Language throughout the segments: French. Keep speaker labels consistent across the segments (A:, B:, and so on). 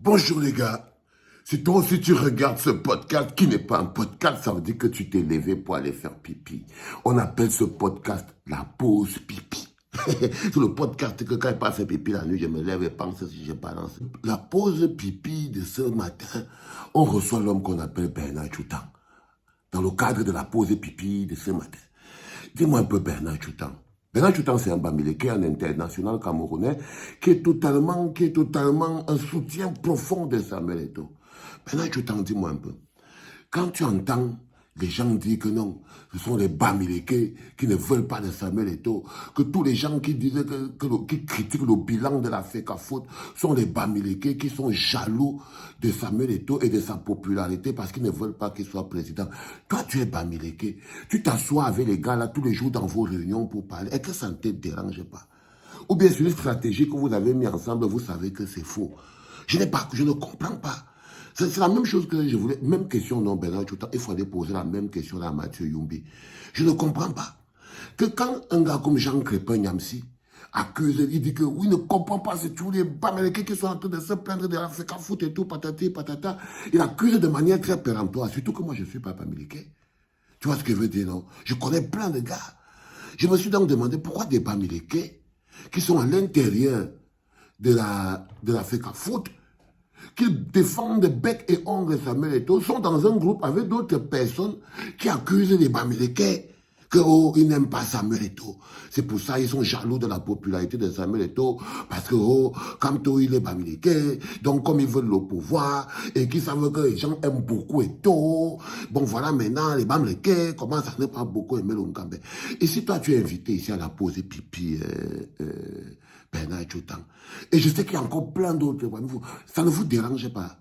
A: Bonjour les gars. Si toi aussi tu regardes ce podcast qui n'est pas un podcast, ça veut dire que tu t'es levé pour aller faire pipi. On appelle ce podcast la pause pipi. C'est le podcast que quand je pas fait pipi la nuit, je me lève et pense si je balance. La pause pipi de ce matin, on reçoit l'homme qu'on appelle Bernard Choutan. Dans le cadre de la pause pipi de ce matin. Dis-moi un peu Bernard Choutan. Bernard Choutan, c'est un Bamileke, un international camerounais qui est totalement un soutien profond de Samuel Eto'o. Bernard Choutan, dis-moi un peu. Quand tu entends les gens dire que non, ce sont les Bamileke qui ne veulent pas de Samuel Eto'o, que tous les gens qui disent qui critiquent le bilan de la FECAFOOT sont les Bamileke qui sont jaloux de Samuel Eto'o et de sa popularité parce qu'ils ne veulent pas qu'il soit président. Toi, tu es Bamileke. Tu t'assois avec les gars là tous les jours dans vos réunions pour parler. Est-ce que ça ne te dérange pas? Ou bien sur une stratégie que vous avez mis ensemble, vous savez que c'est faux. Je ne comprends pas. C'est la même chose que je voulais. Même question, non, Bernard Choutan. Il fallait poser la même question à Mathieu Youmbi. Je ne comprends pas. Que quand un gars comme Jean Crépin Niamsi accuse, il dit que oui, il ne comprend pas, c'est tous les Bamileke qui sont en train de se plaindre de la FECAFOOT et tout, patati patata. Il accuse de manière très péremptoire. Surtout que moi, je ne suis pas Bamileke. Tu vois ce que je veux dire, non? Je connais plein de gars. Je me suis donc demandé pourquoi des Bamileke qui sont à l'intérieur de la FECAFOOT, qui défendent bec et ongles Samuel Eto'o, sont dans un groupe avec d'autres personnes qui accusent les Bamileke qu'ils n'aiment pas Samuel Eto'o. C'est pour ça qu'ils sont jaloux de la popularité de Samuel Eto'o, parce que quand il est Bamileke, donc comme ils veulent le pouvoir, et qu'ils savent que les gens aiment beaucoup Eto'o, bon voilà maintenant les Bamileke commencent à ne pas beaucoup aimer l'Onkambe. Et si toi tu es invité ici à la pause pipi, Bernard Choutan, et je sais qu'il y a encore plein d'autres, ça ne vous dérange pas.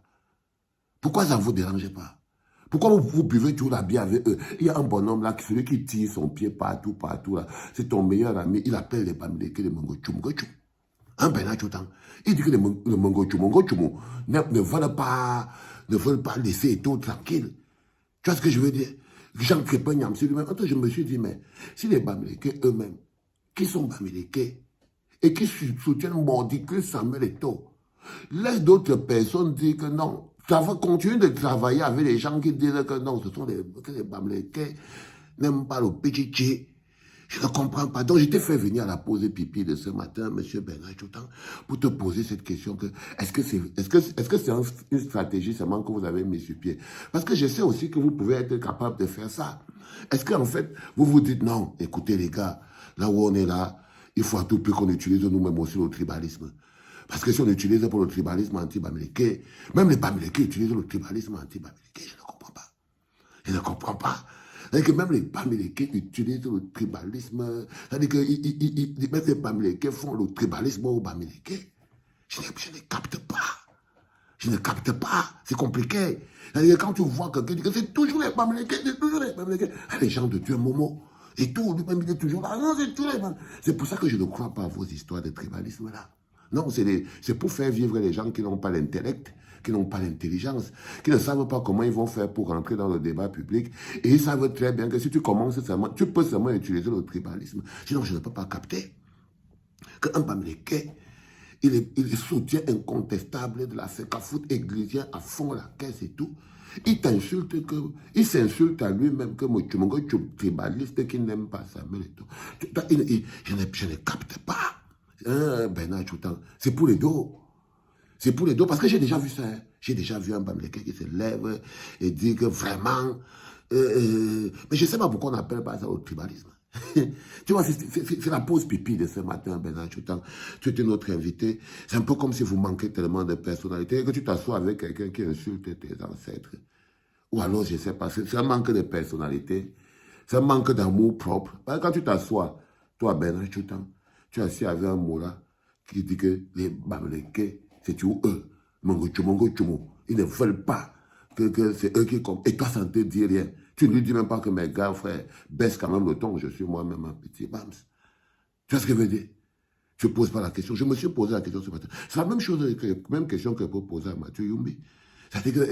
A: Pourquoi ça ne vous dérange pas? Pourquoi vous buvez toujours la bière avec eux? Il y a un bonhomme là, celui qui tire son pied partout, là. C'est ton meilleur ami. Il appelle les Bamileke les Mongo Chum. Un Bernard Choutan. Il dit que les Mongo Chum ne veulent pas laisser tout tranquille. Tu vois ce que je veux dire? Jean Crépin Niamsi lui-même. Je me suis dit, mais si les Bamileke eux-mêmes, qui sont Bamileke, et qui soutiennent mordicus Samuel Eto'o, laisse d'autres personnes dire que non. Ça va continuer de travailler avec les gens qui disent que non, ce sont les Bamileke, n'aiment pas le pichichi. Je ne comprends pas. Donc, je t'ai fait venir à la pause pipi de ce matin, monsieur Bernard Choutan, pour te poser cette question que, est-ce que c'est une stratégie seulement que vous avez mis sur pied? Parce que je sais aussi que vous pouvez être capable de faire ça. Est-ce qu'en fait, vous vous dites non, écoutez les gars, là où on est là, il faut à tout prix qu'on utilise nous-mêmes aussi le tribalisme. Parce que si on utilise pour le tribalisme anti-Bamileke, même les Bamileke utilisent le tribalisme anti-Bamileke, je ne comprends pas. Je ne comprends pas. C'est-à-dire que même les Bamileke utilisent le tribalisme, c'est-à-dire que même les Bamileke font le tribalisme aux Bamileke. Je ne capte pas. Je ne capte pas. C'est compliqué. C'est-à-dire que quand tu vois quelqu'un dit que c'est toujours les Bamileke, c'est toujours les Bamileke. Les gens de Dieu Momo. Et tout, lui-même il est toujours là. Non, c'est toujours les Bamileke. C'est pour ça que je ne crois pas à vos histoires de tribalisme là. Non, c'est pour faire vivre les gens qui n'ont pas l'intellect, qui n'ont pas l'intelligence, qui ne savent pas comment ils vont faire pour rentrer dans le débat public. Et ils savent très bien que si tu commences seulement, tu peux seulement utiliser le tribalisme. Sinon, je ne peux pas capter qu'un Bamileke, il est soutien incontestable de la FECAFOOT églésien à fond la caisse et tout. Il s'insulte à lui-même que moi, tu es tribaliste qui n'aime pas Samuel Eto'o. Je ne capte pas. Bernard Choutan, c'est pour les dos. C'est pour les dos, parce que j'ai déjà vu ça. Hein. J'ai déjà vu un Bamileke qui se lève et dit que vraiment... mais je ne sais pas pourquoi on n'appelle pas ça au tribalisme. Tu vois, c'est la pause pipi de ce matin, Bernard Choutan. Tu es notre invité. C'est un peu comme si vous manquez tellement de personnalité que tu t'assois avec quelqu'un qui insulte tes ancêtres. Ou alors, je ne sais pas, c'est un manque de personnalité. C'est un manque d'amour propre. Parce que quand tu t'assois, toi, Bernard Choutan, tu es assis avec un mot là qui dit que les Bamileke, c'est toujours eux. Mongo Chumo. Ils ne veulent pas que c'est eux qui comptent. Et toi, ça ne te dit rien. Tu ne lui dis même pas que mes gars, frère, baisse quand même le ton. Je suis moi-même un petit bams. Tu vois ce que je veux dire? Je ne pose pas la question. Je me suis posé la question ce matin. C'est la même chose, même question que pour poser à Mathieu Youmbi. C'est-à-dire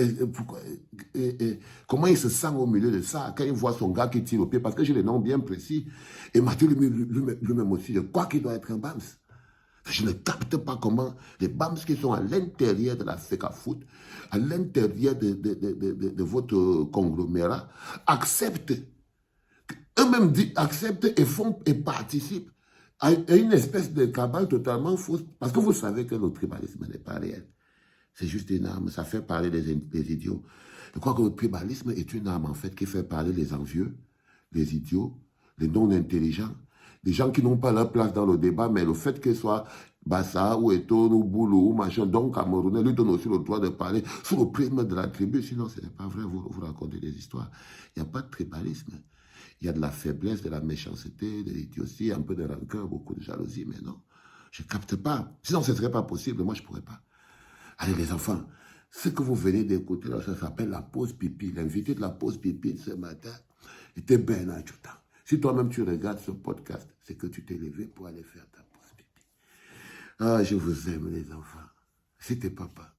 A: que, comment il se sent au milieu de ça quand il voit son gars qui tire au pied, parce que j'ai les noms bien précis. Et Mathieu lui-même aussi, je crois qu'il doit être un BAMS. Je ne capte pas comment les BAMS qui sont à l'intérieur de la FECAFOOT, à l'intérieur de votre conglomérat, acceptent, eux-mêmes acceptent et font et participent à une espèce de cabale totalement fausse. Parce que vous savez que le tribalisme n'est pas réel. C'est juste une arme, ça fait parler les idiots. Je crois que le tribalisme est une arme, en fait, qui fait parler les envieux, les idiots, les non-intelligents, les gens qui n'ont pas leur place dans le débat, mais le fait qu'ils soient Bassa ou Eton ou Boulou ou machin, donc Camerounais, lui donne aussi le droit de parler sous le prisme de la tribu. Sinon, ce n'est pas vrai, vous racontez des histoires. Il n'y a pas de tribalisme. Il y a de la faiblesse, de la méchanceté, de l'idiotie, un peu de rancœur, beaucoup de jalousie, mais non, je ne capte pas. Sinon, ce ne serait pas possible, moi, je ne pourrais pas. Allez, les enfants, ce que vous venez d'écouter, là, ça s'appelle la pause pipi. L'invité de la pause pipi de ce matin était Bernard Djoutan. Si toi-même tu regardes ce podcast, c'est que tu t'es levé pour aller faire ta pause pipi. Ah, je vous aime, les enfants. C'était papa.